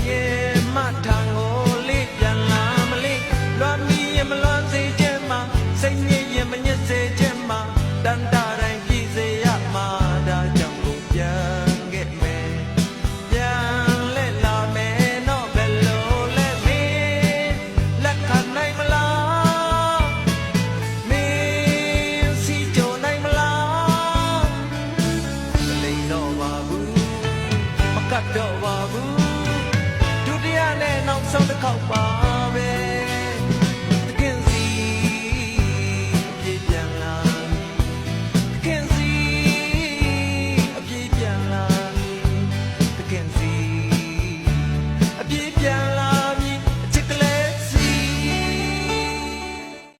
ရင်မထံကိုလေးပြန်လာမလေးလွမ်းမီရင်မလွမ်းစေခြင်းမှာစိတ်ညစ်ရင်မညစ်စေခြင်းမှာတန်တာတိုင်းပြည်စေရမှာဒါကြောင့်ကိုပြန်ခဲ့မယ်ပြန်လဲလာမယ်တော့ဘယ်လိုလဲမင်းလက်ခံနိုင်မလားမင်းစီကြိုနိုင်မလားမလိမ်တော့ပါဘူးမကတ်တော့ပါဘူးဒုတိယနဲ့နောက်ဆုံးတစ်ခေါက်ပါ